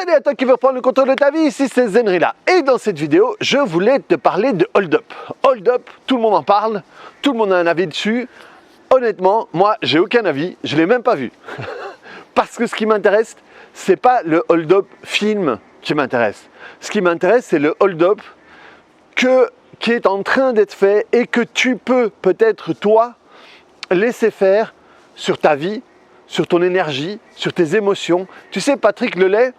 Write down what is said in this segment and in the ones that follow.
Salut à toi qui veux prendre le contrôle de ta vie, ici c'est Zenrila. Et dans cette vidéo, je voulais te parler de hold up. Hold up, tout le monde en parle, tout le monde a un avis dessus. Honnêtement, moi, j'ai aucun avis, je ne l'ai même pas vu. Parce que ce qui m'intéresse, c'est pas le hold up film qui m'intéresse. Ce qui m'intéresse, c'est le hold up qui est en train d'être fait et que tu peux peut-être, toi, laisser faire sur ta vie, sur ton énergie, sur tes émotions. Tu sais, Patrick Lelay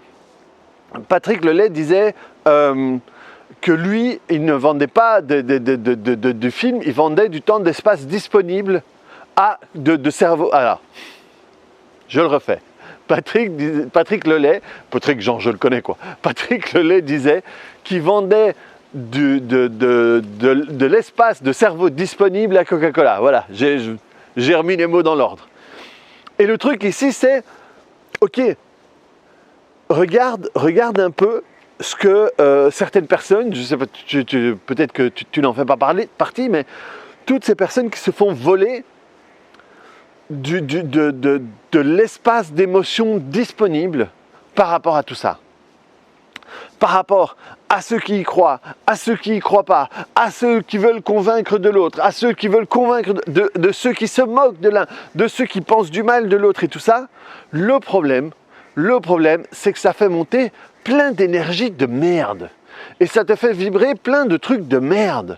disait que lui, il ne vendait pas de films, il vendait du temps d'espace disponible de cerveau. Alors, je le refais. Patrick Lelay, Patrick Jean, je le connais quoi. Patrick Lelay disait qu'il vendait de l'espace de cerveau disponible à Coca-Cola. Voilà, j'ai remis les mots dans l'ordre. Et le truc ici, c'est, ok, regarde un peu ce que certaines personnes, je sais pas, peut-être que tu n'en fais pas partie, mais toutes ces personnes qui se font voler de l'espace d'émotion disponible par rapport à tout ça. Par rapport à ceux qui y croient, à ceux qui n'y croient pas, à ceux qui veulent convaincre de l'autre, à ceux qui veulent convaincre de ceux qui se moquent de l'un, de ceux qui pensent du mal de l'autre et tout ça, le problème, c'est que ça fait monter plein d'énergie de merde. Et ça te fait vibrer plein de trucs de merde.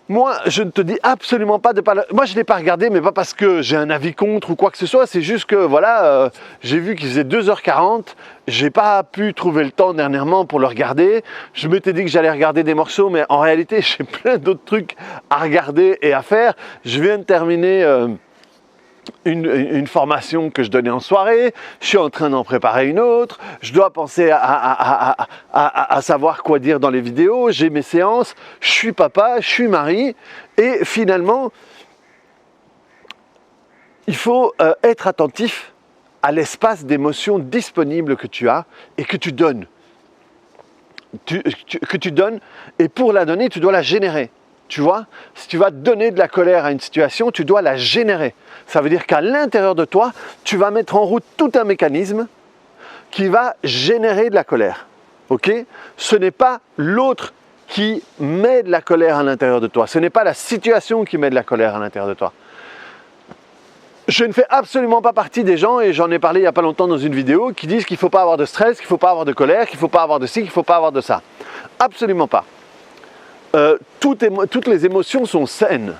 Moi, je ne te dis absolument pas de pas... Moi, je ne l'ai pas regardé, mais pas parce que j'ai un avis contre ou quoi que ce soit. C'est juste que, voilà, j'ai vu qu'il faisait 2h40. Je n'ai pas pu trouver le temps dernièrement pour le regarder. Je m'étais dit que j'allais regarder des morceaux, mais en réalité, j'ai plein d'autres trucs à regarder et à faire. Je viens de terminer... Une formation que je donnais en soirée, je suis en train d'en préparer une autre, je dois penser à savoir quoi dire dans les vidéos, j'ai mes séances, je suis papa, je suis mari, et finalement, il faut être attentif à l'espace d'émotions disponible que tu as et que tu donnes. Que tu donnes, et pour la donner, tu dois la générer. Tu vois, si tu vas donner de la colère à une situation, tu dois la générer. Ça veut dire qu'à l'intérieur de toi, tu vas mettre en route tout un mécanisme qui va générer de la colère. Ok ? Ce n'est pas l'autre qui met de la colère à l'intérieur de toi. Ce n'est pas la situation qui met de la colère à l'intérieur de toi. Je ne fais absolument pas partie des gens, et j'en ai parlé il n'y a pas longtemps dans une vidéo, qui disent qu'il ne faut pas avoir de stress, qu'il ne faut pas avoir de colère, qu'il ne faut pas avoir de ci, qu'il ne faut pas avoir de ça. Absolument pas. Toutes les émotions sont saines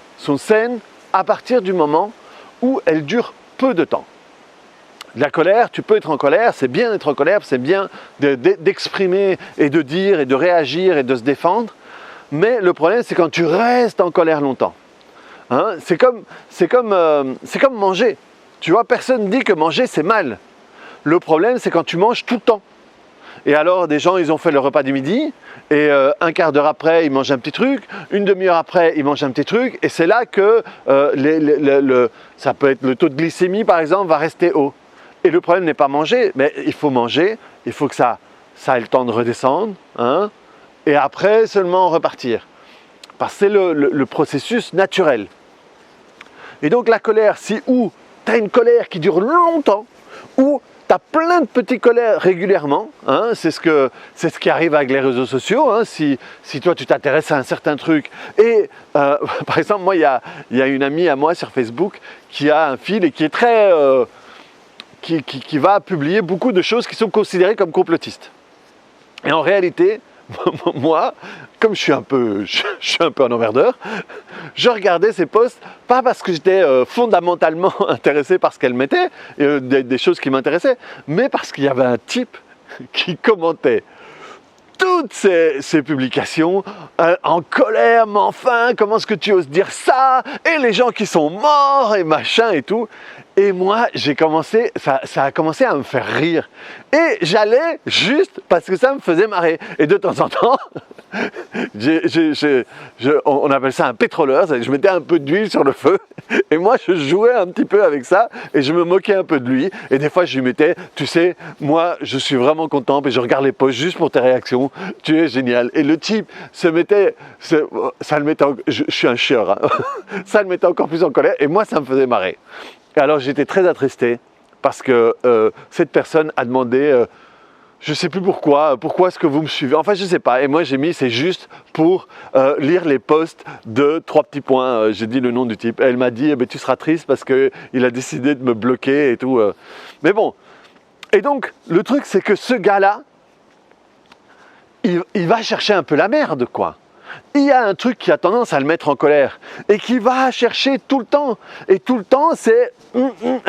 à partir du moment où elles durent peu de temps. La colère, tu peux être en colère, c'est bien d'être en colère, c'est bien d'exprimer et de dire et de réagir et de se défendre, mais le problème c'est quand tu restes en colère longtemps. Hein, c'est comme manger. Tu vois, personne ne dit que manger c'est mal. Le problème c'est quand tu manges tout le temps. Et alors, des gens, ils ont fait le repas du midi, et un quart d'heure après, ils mangent un petit truc, une demi-heure après, ils mangent un petit truc, et c'est là que ça peut être le taux de glycémie, par exemple, va rester haut. Et le problème n'est pas manger, mais il faut manger, il faut que ça ait le temps de redescendre, hein, et après seulement repartir. Parce que c'est le processus naturel. Et donc la colère, si ou tu as une colère qui dure longtemps, ou tu as plein de petites colères régulièrement, hein, c'est ce qui arrive avec les réseaux sociaux, hein, si toi tu t'intéresses à un certain truc. Et par exemple, moi il y a une amie à moi sur Facebook qui a un fil et qui est très... qui va publier beaucoup de choses qui sont considérées comme complotistes. Et en réalité, moi, comme je suis un peu un emmerdeur, je regardais ces posts, pas parce que j'étais fondamentalement intéressé par ce qu'elle mettait, des choses qui m'intéressaient, mais parce qu'il y avait un type qui commentait toutes ces publications en colère, mais enfin, comment est-ce que tu oses dire ça? Et les gens qui sont morts et machin et tout. Et moi, ça a commencé à me faire rire. Et j'allais juste parce que ça me faisait marrer. Et de temps en temps, on appelle ça un pétroleur, je mettais un peu d'huile sur le feu. Et moi, je jouais un petit peu avec ça et je me moquais un peu de lui. Et des fois, je lui mettais, tu sais, moi, je suis vraiment content et je regarde les posts juste pour tes réactions. Tu es génial. Et le type ça le mettait, je suis un chieur, hein. Ça le mettait encore plus en colère. Et moi, ça me faisait marrer. Et alors j'étais très attristé parce que cette personne a demandé Je sais plus pourquoi est-ce que vous me suivez, enfin je sais pas, et moi j'ai mis c'est juste pour lire les posts de 3 petits points, j'ai dit le nom du type, elle m'a dit tu seras triste parce qu'il a décidé de me bloquer et tout, mais bon, et donc le truc c'est que ce gars-là, il va chercher un peu la merde quoi. Il y a un truc qui a tendance à le mettre en colère et qui va chercher tout le temps, et tout le temps c'est, il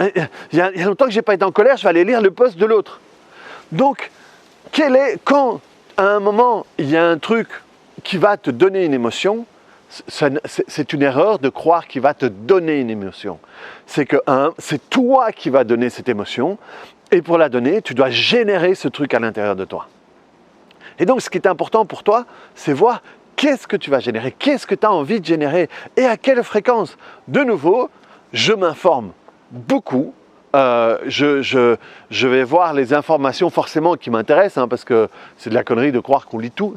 y a longtemps que j'ai pas été en colère, je vais aller lire le post de l'autre. Donc, quand à un moment il y a un truc qui va te donner une émotion, c'est une erreur de croire qu'il va te donner une émotion. C'est que c'est toi qui vas donner cette émotion, et pour la donner, tu dois générer ce truc à l'intérieur de toi. Et donc, ce qui est important pour toi, c'est voir qu'est-ce que tu vas générer, qu'est-ce que tu as envie de générer, et à quelle fréquence. De nouveau, je m'informe beaucoup. Je vais voir les informations forcément qui m'intéressent, parce que c'est de la connerie de croire qu'on lit tout.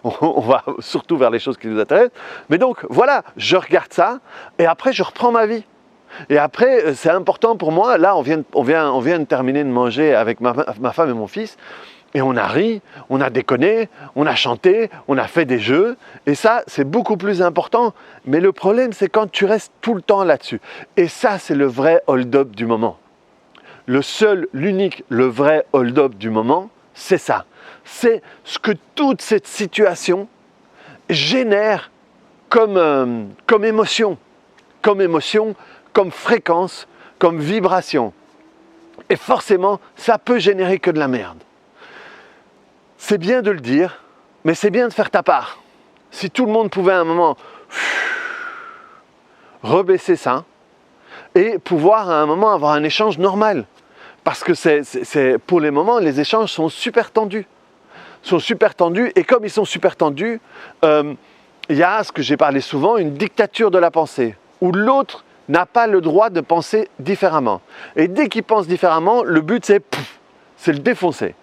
On va surtout vers les choses qui nous intéressent. Mais donc voilà, je regarde ça et après je reprends ma vie. Et après, c'est important pour moi. Là, on vient de terminer de manger avec ma femme et mon fils. Et on a ri, on a déconné, on a chanté, on a fait des jeux. Et ça, c'est beaucoup plus important. Mais le problème, c'est quand tu restes tout le temps là-dessus. Et ça, c'est le vrai hold-up du moment. Le seul, l'unique, le vrai hold-up du moment, c'est ça. C'est ce que toute cette situation génère comme émotion, comme fréquence, comme vibration. Et forcément, ça peut générer que de la merde. C'est bien de le dire, mais c'est bien de faire ta part. Si tout le monde pouvait à un moment rebaisser ça et pouvoir à un moment avoir un échange normal. Parce que pour les moments, les échanges sont super tendus. Et comme ils sont super tendus, il y a ce que j'ai parlé souvent, une dictature de la pensée, où l'autre n'a pas le droit de penser différemment. Et dès qu'il pense différemment, le but c'est le défoncer.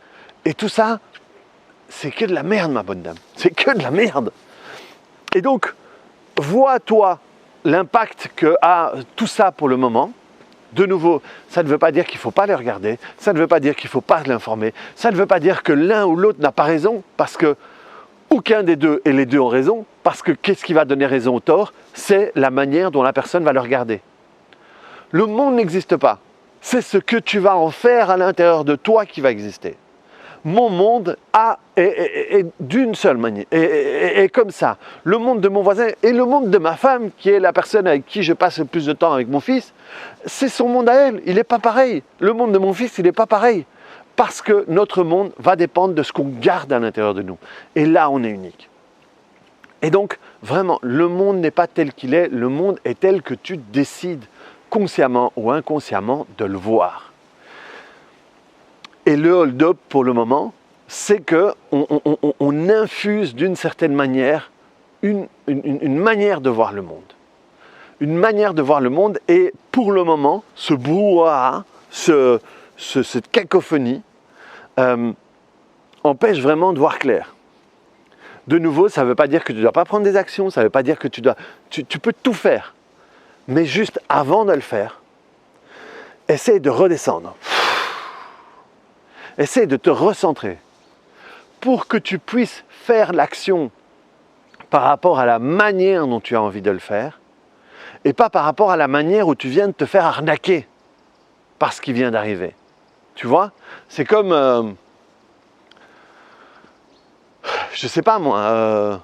Et tout ça, c'est que de la merde, ma bonne dame. C'est que de la merde. Et donc, vois toi l'impact que a tout ça pour le moment. De nouveau, ça ne veut pas dire qu'il ne faut pas les regarder, ça ne veut pas dire qu'il ne faut pas l'informer, ça ne veut pas dire que l'un ou l'autre n'a pas raison, parce que aucun des deux et les deux ont raison, parce que qu'est-ce qui va donner raison ou tort? C'est la manière dont la personne va le regarder. Le monde n'existe pas, c'est ce que tu vas en faire à l'intérieur de toi qui va exister. Mon monde est d'une seule manière, est comme ça. Le monde de mon voisin et le monde de ma femme, qui est la personne avec qui je passe le plus de temps avec mon fils, c'est son monde à elle, il n'est pas pareil. Le monde de mon fils, il n'est pas pareil. Parce que notre monde va dépendre de ce qu'on garde à l'intérieur de nous. Et là, on est unique. Et donc, vraiment, le monde n'est pas tel qu'il est, le monde est tel que tu décides, consciemment ou inconsciemment, de le voir. Et le hold-up pour le moment, c'est qu'on infuse d'une certaine manière une manière de voir le monde. Une manière de voir le monde, et pour le moment, ce brouhaha, cette cacophonie, empêche vraiment de voir clair. De nouveau, ça ne veut pas dire que tu ne dois pas prendre des actions, ça ne veut pas dire que tu peux tout faire. Mais juste avant de le faire, essaye de redescendre. Essaye de te recentrer pour que tu puisses faire l'action par rapport à la manière dont tu as envie de le faire et pas par rapport à la manière où tu viens de te faire arnaquer par ce qui vient d'arriver. Tu vois? C'est comme, je sais pas moi,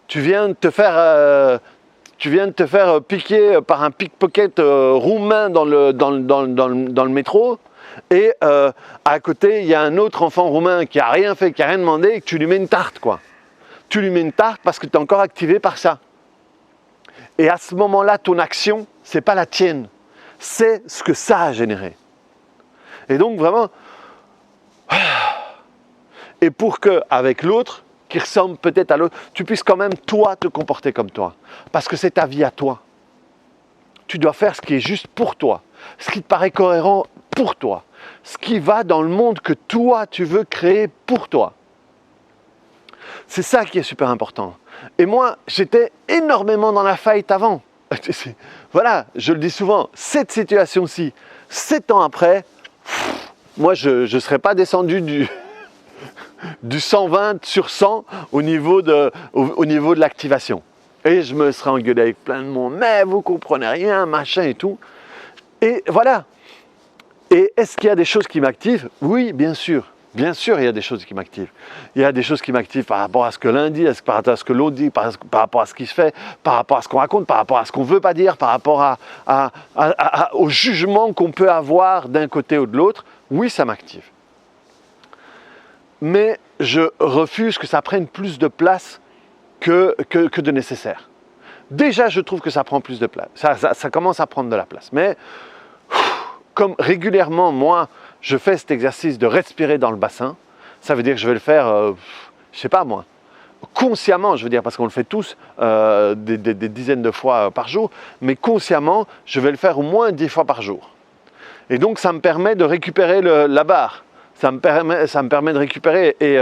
tu viens de te faire piquer par un pickpocket roumain dans le métro. Et à côté, il y a un autre enfant roumain qui n'a rien fait, qui n'a rien demandé, et que tu lui mets une tarte, quoi. Tu lui mets une tarte parce que tu es encore activé par ça. Et à ce moment-là, ton action, ce n'est pas la tienne. C'est ce que ça a généré. Et donc, vraiment... Et pour qu'avec l'autre, qui ressemble peut-être à l'autre, tu puisses quand même, toi, te comporter comme toi. Parce que c'est ta vie à toi. Tu dois faire ce qui est juste pour toi. Ce qui te paraît cohérent pour toi. Ce qui va dans le monde que toi, tu veux créer pour toi. C'est ça qui est super important. Et moi, j'étais énormément dans la fight avant. Voilà, je le dis souvent, cette situation-ci, 7 ans après, moi, je ne serais pas descendu du 120 sur 100 au niveau de l'activation. Et je me serais engueulé avec plein de monde, mais vous comprenez rien, machin et tout. Et voilà. Et est-ce qu'il y a des choses qui m'activent? Oui, bien sûr. Bien sûr, il y a des choses qui m'activent. Il y a des choses qui m'activent par rapport à ce que l'un dit, par rapport à ce que l'autre dit, par rapport à ce qui se fait, par rapport à ce qu'on raconte, par rapport à ce qu'on ne veut pas dire, par rapport au jugement qu'on peut avoir d'un côté ou de l'autre. Oui, ça m'active. Mais je refuse que ça prenne plus de place que de nécessaire. Déjà, je trouve que ça prend plus de place. Ça commence à prendre de la place. Mais comme régulièrement, moi, je fais cet exercice de respirer dans le bassin, ça veut dire que je vais le faire, je ne sais pas moi, consciemment, je veux dire, parce qu'on le fait tous des dizaines de fois par jour, mais consciemment, je vais le faire au moins 10 fois par jour. Et donc, ça me permet de récupérer la barre. Ça me permet de récupérer et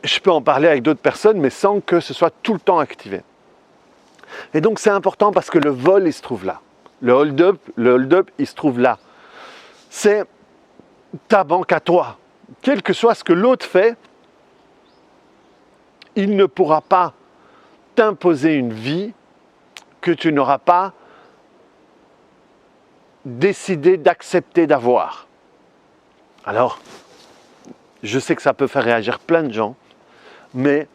je peux en parler avec d'autres personnes, mais sans que ce soit tout le temps activé. Et donc, c'est important parce que le vol, il se trouve là. Le hold-up, il se trouve là. C'est ta banque à toi. Quel que soit ce que l'autre fait, il ne pourra pas t'imposer une vie que tu n'auras pas décidé d'accepter d'avoir. Alors, je sais que ça peut faire réagir plein de gens, mais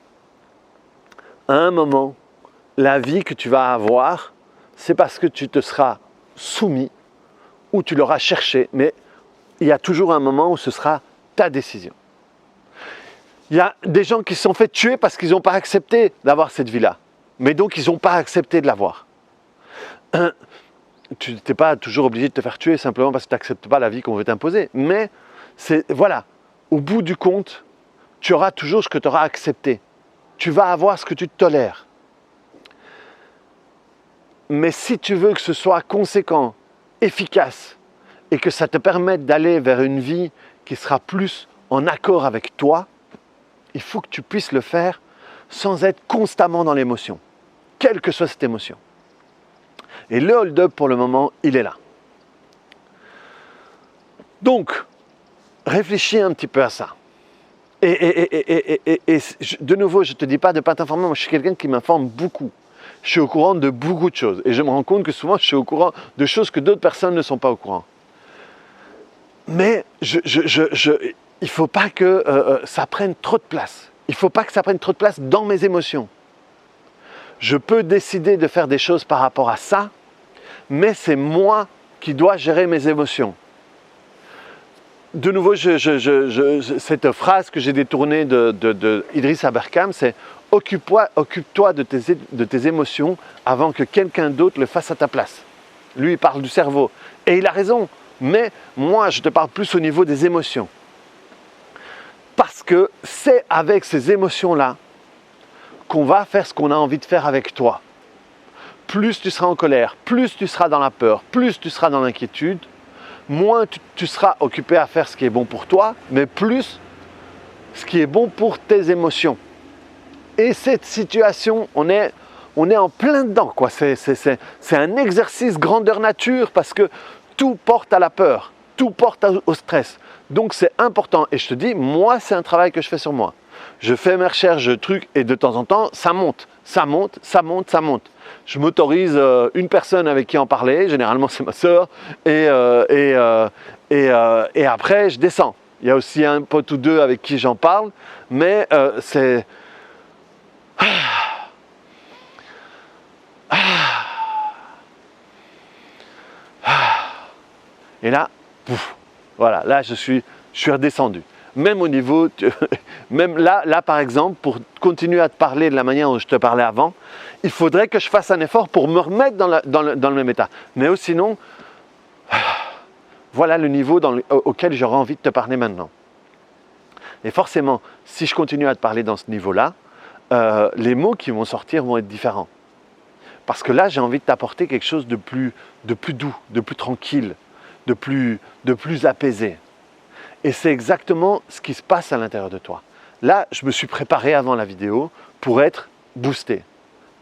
à un moment, la vie que tu vas avoir, c'est parce que tu te seras soumis ou tu l'auras cherché, mais il y a toujours un moment où ce sera ta décision. Il y a des gens qui se sont fait tuer parce qu'ils n'ont pas accepté d'avoir cette vie-là, mais donc ils n'ont pas accepté de l'avoir. Tu n'es pas toujours obligé de te faire tuer simplement parce que tu n'acceptes pas la vie qu'on veut t'imposer, mais voilà, au bout du compte, tu auras toujours ce que tu auras accepté. Tu vas avoir ce que tu tolères. Mais si tu veux que ce soit conséquent, efficace, et que ça te permette d'aller vers une vie qui sera plus en accord avec toi, il faut que tu puisses le faire sans être constamment dans l'émotion, quelle que soit cette émotion. Et le hold-up, pour le moment, il est là. Donc, réfléchis un petit peu à ça. Et de nouveau, je ne te dis pas de ne pas t'informer, moi je suis quelqu'un qui m'informe beaucoup. Je suis au courant de beaucoup de choses. Et je me rends compte que souvent, je suis au courant de choses que d'autres personnes ne sont pas au courant. Mais il ne faut pas que ça prenne trop de place. Il ne faut pas que ça prenne trop de place dans mes émotions. Je peux décider de faire des choses par rapport à ça, mais c'est moi qui dois gérer mes émotions. De nouveau, cette phrase que j'ai détournée de Idriss Aberkane, c'est « Occupe-toi de tes émotions avant que quelqu'un d'autre le fasse à ta place ». Lui, il parle du cerveau. Et il a raison, mais moi, je te parle plus au niveau des émotions. Parce que c'est avec ces émotions-là qu'on va faire ce qu'on a envie de faire avec toi. Plus tu seras en colère, plus tu seras dans la peur, plus tu seras dans l'inquiétude, moins tu seras occupé à faire ce qui est bon pour toi, mais plus ce qui est bon pour tes émotions. Et cette situation, on est en plein dedans, quoi. C'est un exercice grandeur nature parce que tout porte à la peur, tout porte au stress. Donc c'est important. Et je te dis, moi, c'est un travail que je fais sur moi. Je fais mes recherches, trucs, et de temps en temps, ça monte, ça monte, ça monte, ça monte. Je m'autorise une personne avec qui en parler, généralement c'est ma sœur, et après je descends. Il y a aussi un pote ou deux avec qui j'en parle, mais c'est... Et là, pouf, voilà, là je suis redescendu. Même au niveau, même là par exemple, pour continuer à te parler de la manière dont je te parlais avant, il faudrait que je fasse un effort pour me remettre dans le même état. Mais sinon, voilà le niveau auquel j'aurais envie de te parler maintenant. Et forcément, si je continue à te parler dans ce niveau-là, les mots qui vont sortir vont être différents. Parce que là, j'ai envie de t'apporter quelque chose de plus doux, de plus tranquille, de plus apaisé. Et c'est exactement ce qui se passe à l'intérieur de toi. Là, je me suis préparé avant la vidéo pour être boosté.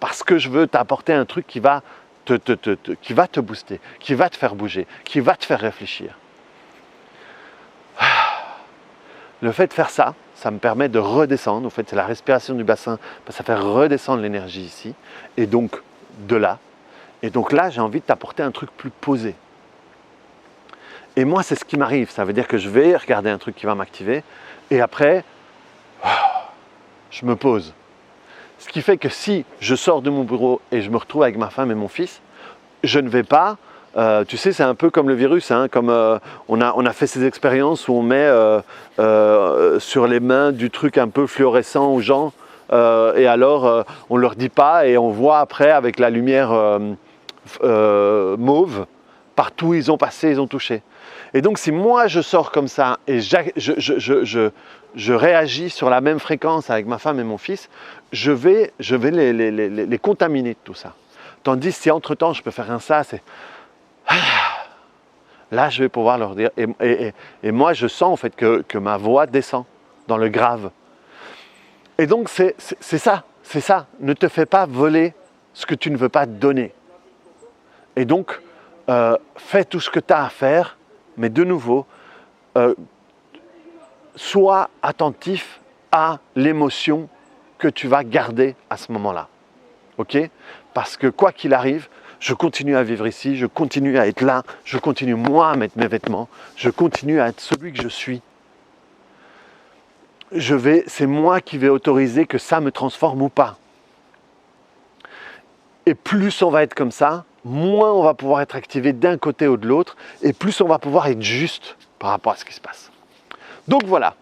Parce que je veux t'apporter un truc qui va te booster, qui va te faire bouger, qui va te faire réfléchir. le fait de faire ça, ça me permet de redescendre. En fait, c'est la respiration du bassin, ça fait redescendre l'énergie ici, et donc de là. Et donc là, j'ai envie de t'apporter un truc plus posé. Et moi, c'est ce qui m'arrive. Ça veut dire que je vais regarder un truc qui va m'activer, et après, je me pose. Ce qui fait que si je sors de mon bureau et je me retrouve avec ma femme et mon fils, je ne vais pas, tu sais, c'est un peu comme le virus, hein, comme on a fait ces expériences où on met sur les mains du truc un peu fluorescent aux gens, et alors on ne leur dit pas et on voit après avec la lumière mauve, partout où ils ont passé, ils ont touché. Et donc si moi je sors comme ça et je réagis sur la même fréquence avec ma femme et mon fils, je vais les contaminer de tout ça. Tandis si entre-temps je peux faire un ça, c'est... Là je vais pouvoir leur dire, et moi je sens en fait que ma voix descend dans le grave. Et donc c'est ça, ne te fais pas voler ce que tu ne veux pas donner. Et donc fais tout ce que tu as à faire, mais de nouveau, sois attentif à l'émotion que tu vas garder à ce moment-là. Ok ? Parce que quoi qu'il arrive, je continue à vivre ici, je continue à être là, je continue moi à mettre mes vêtements, je continue à être celui que je suis. C'est moi qui vais autoriser que ça me transforme ou pas. Et plus on va être comme ça, moins on va pouvoir être activé d'un côté ou de l'autre, et plus on va pouvoir être juste par rapport à ce qui se passe. Donc voilà,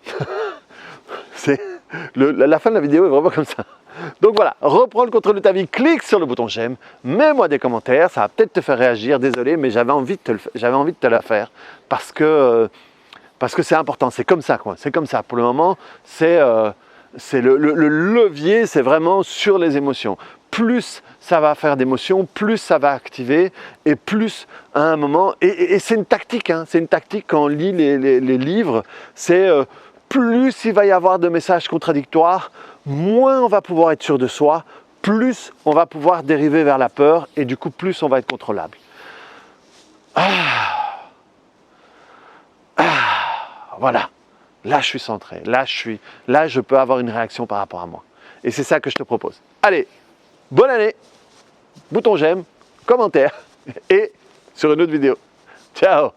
la fin de la vidéo est vraiment comme ça. Donc voilà, reprends le contrôle de ta vie, clique sur le bouton j'aime, mets-moi des commentaires, ça va peut-être te faire réagir, désolé, mais j'avais envie de te la faire parce que c'est important, c'est comme ça quoi, c'est comme ça. Pour le moment, c'est le levier, c'est vraiment sur les émotions. Plus ça va faire d'émotions, plus ça va activer, et plus à un moment, et c'est une tactique, hein, c'est une tactique quand on lit les livres, c'est plus il va y avoir de messages contradictoires, moins on va pouvoir être sûr de soi, plus on va pouvoir dériver vers la peur, et du coup plus on va être contrôlable. Voilà, là je suis centré, là je peux avoir une réaction par rapport à moi. Et c'est ça que je te propose. Allez, bonne année, bouton j'aime, commentaire et sur une autre vidéo. Ciao!